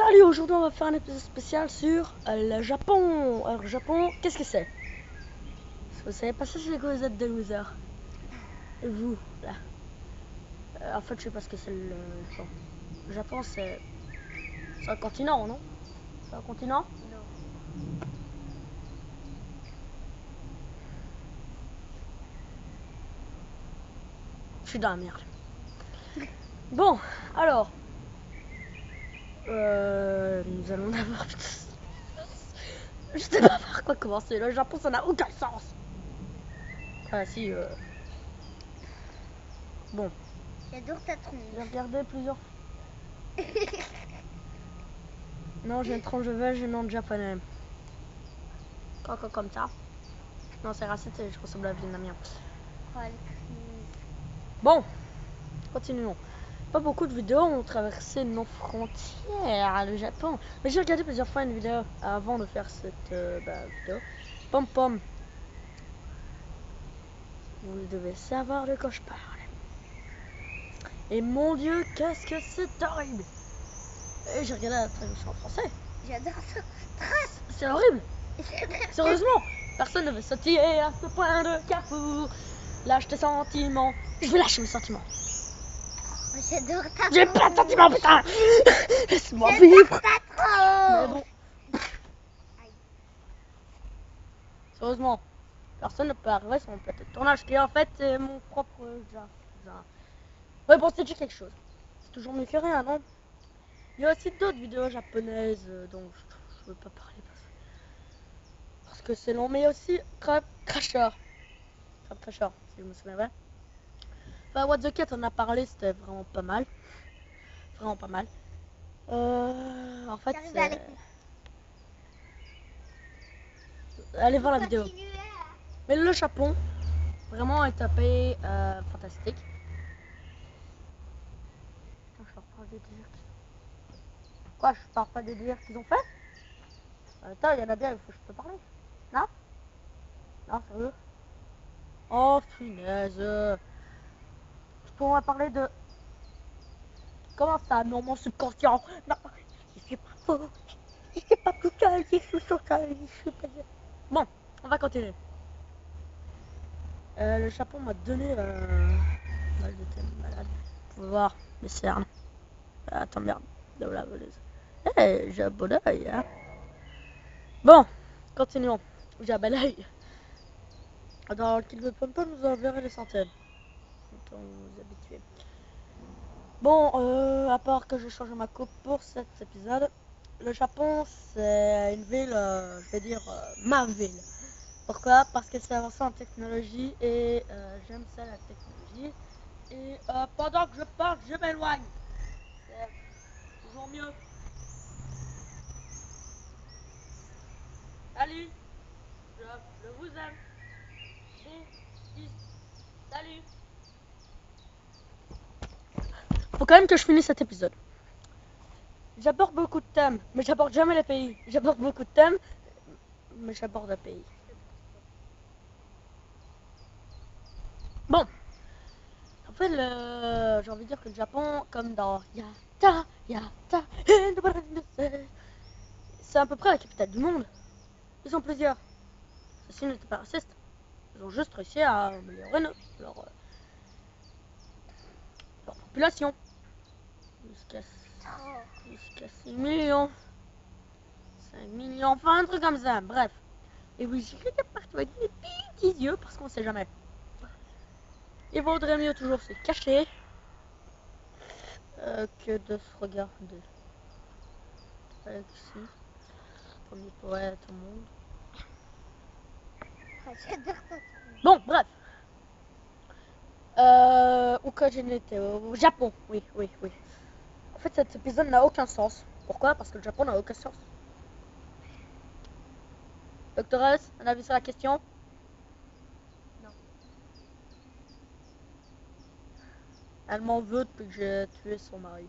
Salut, aujourd'hui on va faire un épisode spécial sur le Japon. Alors le Japon, qu'est-ce que c'est? Vous savez pas ça, c'est quoi, vous êtes des losers. Et vous, là. En fait, je sais pas ce que c'est le Japon. Le Japon, c'est un continent, non? C'est un continent? Non. Je suis dans la merde. Bon, alors. Nous allons d'abord... Je sais pas par quoi commencer. Le Japon, ça n'a aucun sens. Ah si, Bon, J'adore ta tronche. j'ai regardé plusieurs... Non, j'ai une tranche de vache, j'ai un nom de japonais. Quoi comme ça. Non, c'est raciste et je ressemble à un vietnamien. Oh, le crise. Bon, continuons. Pas beaucoup de vidéos ont traversé nos frontières, le Japon. Mais j'ai regardé plusieurs fois une vidéo avant de faire cette vidéo. Pom pom. Vous devez savoir de quoi je parle. Et mon Dieu, qu'est-ce que c'est horrible. Et j'ai regardé la traduction en français. J'adore ça. C'est horrible. J'adore. Sérieusement, personne ne veut sortir à ce point de carrefour. Lâche tes sentiments. Je vais lâcher mes sentiments. Oh, j'adore ta J'ai tronche. pas de sentiments, putain. Laisse-moi vivre. Ta tronche. Mais bon. Sérieusement, personne ne peut arriver sur mon plateau de tournage, qui en fait c'est mon propre jardin. Ouais, bon, c'est déjà quelque chose. C'est toujours mieux que rien, non? Il y a aussi d'autres vidéos japonaises dont je veux pas parler parce que c'est long, mais il y a aussi Crab Crasher, si je me souviens bien. Enfin, What the Cat en a parlé, c'était vraiment pas mal. Vraiment pas mal. En fait, J'arrive à aller. allez voir la vidéo. Continuez. Mais le Japon, vraiment est un pays fantastique. Putain, je parle des délires. Quoi, je parle pas des délires qu'ils ont fait? Attends, il y en a bien, il faut que je peux parler. Non? Non, sérieux? Oh, punaise. Je pourrais parler de... Comment ça, non, mon subconscient? Non, c'est pas faux. C'est pas tout seul, je suis sur ça, je suis pas... Bon, on va continuer. Le Japon m'a donné... J'étais malade. Vous pouvez voir mes cernes. Attends, merde. De la voleuse. Eh, j'ai un bon oeil, hein. Bon, continuons. J'ai un bel oeil. Dans le kill de Pom Pom, vous en verrez des centaines. Autant vous habituer. Bon, à part que je change ma coupe pour cet épisode, le Japon, c'est une ville, je vais dire, ma ville. Pourquoi? Parce que c'est avancé en technologie et j'aime ça, la technologie. Et pendant que je parle, je m'éloigne. C'est toujours mieux. Salut, je vous aime. Salut. Faut quand même que je finisse cet épisode. J'aborde beaucoup de thèmes, mais j'aborde jamais les pays. J'aborde beaucoup de thèmes, mais j'aborde un pays. Bon, en fait, j'ai envie de dire que le Japon, comme dans Yata, c'est à peu près la capitale du monde. Ils sont plusieurs. Ceux-ci n'étaient pas racistes. Ils ont juste réussi à améliorer leur population. Jusqu'à 6 millions. 5 millions, enfin un truc comme ça, bref. Et vous irez partout avec des petits yeux parce qu'on sait jamais. Il vaudrait mieux toujours se cacher que de se regarder. Alexis, comme il pourrait être au monde. Oh, j'adore ta tronche. Bon, bref. Où que j'en étais? Au Japon, oui. En fait, cet épisode n'a aucun sens. Pourquoi? Parce que le Japon n'a aucun sens. Doctoresse, un avis sur la question? Non. Elle m'en veut depuis que j'ai tué son mari.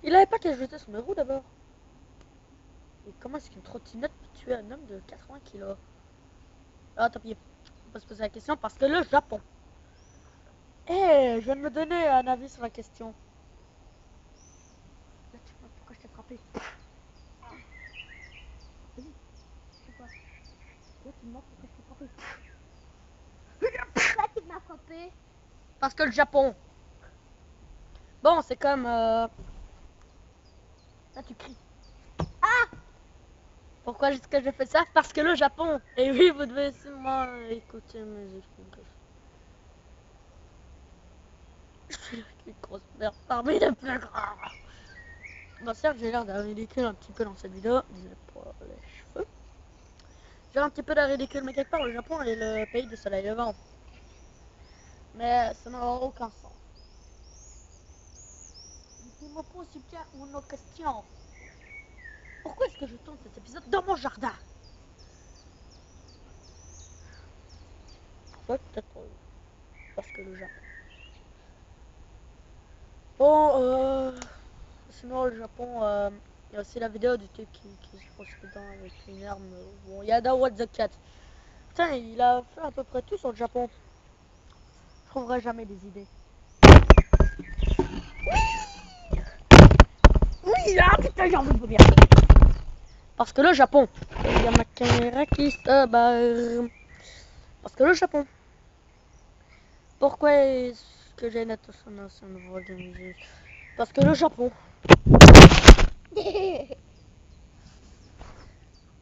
Il avait pas qu'à jeter son roues d'abord. Et comment est-ce qu'une trottinette peut tuer un homme de 80 kilos? Ah, tant pis. On peut se poser la question parce que le Japon. Je viens de me donner un avis sur la question. Là, tu vois pourquoi je t'ai frappé? frappé. Vas-y. Pourquoi? Là, tu me demandes pourquoi je t'ai frappé. Pourquoi tu m'as frappé? Parce que le Japon. Bon, c'est comme... Là, tu cries. Ah! Pourquoi est-ce que je fais ça? Parce que le Japon. Et oui, vous devez sûrement écouter mes explications. Je suis une grosse merde parmi les plus grands. Bon, certes, j'ai l'air d'un ridicule un petit peu dans cette vidéo. Désolé pour les cheveux. J'ai un petit peu de ridicule, mais quelque part, le Japon est le pays du soleil levant. Mais ça n'a aucun sens. Je me pose bien une question. Pourquoi est-ce que je tourne cet épisode dans mon jardin? Ouais, peut-être parce que le Japon. Bon, sinon le Japon, il y a aussi la vidéo du type qui se fonce dedans avec une arme. Bon, il y a dans What the Cat. Putain, il a fait à peu près tout sur le Japon. Je trouverai jamais des idées. Oui, là, putain, j'ai envie de vomir. Parce que le Japon. Il y a ma caméra qui se barre. Parce que le Japon. Pourquoi est-ce que j'ai une attention à ce niveau de musique? Parce que le Japon.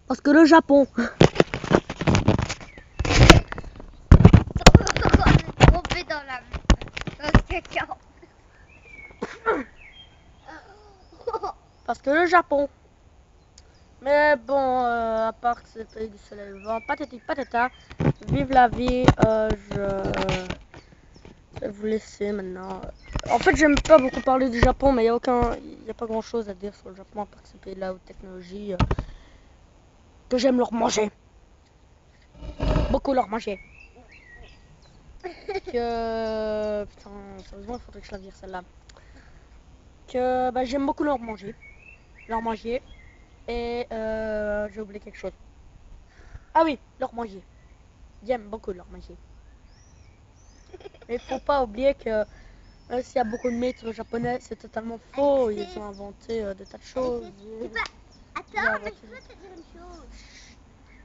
Parce que le Japon. On est tombé dans le caca. Parce que le Japon. Mais bon, à part que c'est le pays du soleil levant, patati patata, vive la vie, je vais vous laisser maintenant. En fait, j'aime pas beaucoup parler du Japon, mais il y a pas grand chose à dire sur le Japon, à part que c'est pays de la haute technologie, que j'aime leur manger. Beaucoup leur manger. Que, putain, sérieusement, il faudrait que je la vire celle-là. Que, bah, j'aime beaucoup leur manger. Leur manger. Et, j'ai oublié quelque chose. Ah oui, leur manger. J'aime beaucoup leur manger. Mais faut pas oublier que même s'il y a beaucoup de mythes japonais, c'est totalement faux. Ils ont inventé des tas de choses. Attends, mais je veux te dire une chose.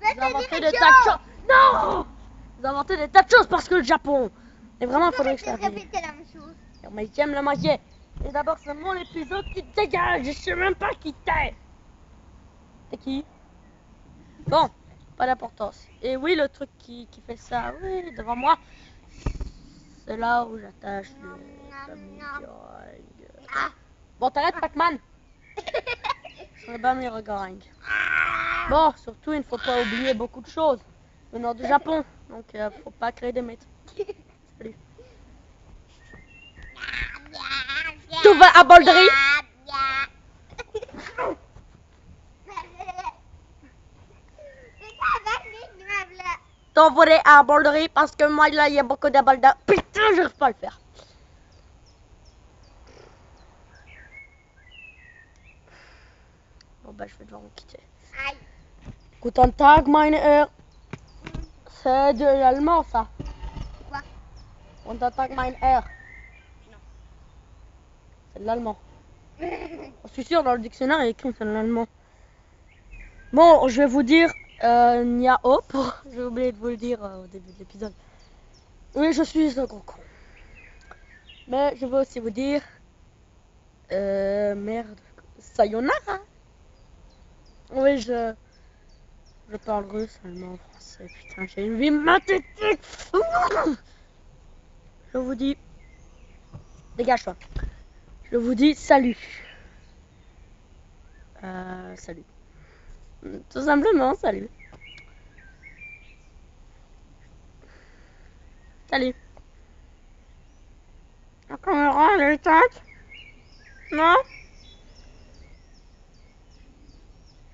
Ils ont inventé des tas de choses. Non! Ils ont inventé des tas de choses parce que le Japon. Et vraiment, il faudrait que je la vire. répéter la même chose. Mais j'aime le manger. Et d'abord, c'est mon épisode qui dégage. Je sais même pas qui t'es. T'es qui? Bon, pas d'importance. Et oui, le truc qui fait ça, oui, devant moi, c'est là où j'attache les Ah. Bon, t'arrêtes, Pac-Man. Je serais pas mes regards. Bon, surtout, il ne faut pas oublier beaucoup de choses venant du Japon. Donc, faut pas créer des mythes. Salut. Tout va à Bolderie. T'envoyer à Bolderie parce que moi, là, il y a beaucoup de balda. Putain, j'arrive pas à le faire. Bon, bah, je vais devoir me quitter. Guten Tag, meine Herren. C'est de l'allemand, ça. Quoi? Guten Tag, mein Herr. Non. C'est de l'allemand. Je suis sûr, dans le dictionnaire, il est écrit que c'est de l'allemand. Bon, je vais vous dire Nia Hop. J'ai oublié de vous le dire au début de l'épisode. Oui, je suis un gros con. Mais je veux aussi vous dire merde. Sayonara. Oui, je parle russe, allemand, français. Putain, j'ai une vie mathématique. Je vous dis, dégage-toi. Je vous dis salut. Salut. Tout simplement, salut. Salut. La caméra, elle est éteinte? Non?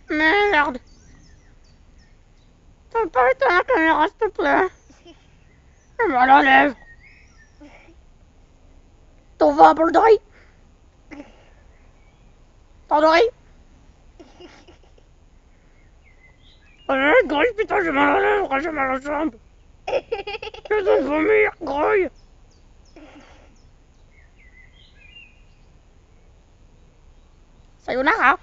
Merde. T'as pas éteint la caméra, s'il te plaît? J'ai mal à la lèvre. T'en vas à Bolderie? T'endori? Grouille, putain, j'ai mal à la lèvre, j'ai mal aux jambes. J'ai besoin de vomir, grouille. Sayonara.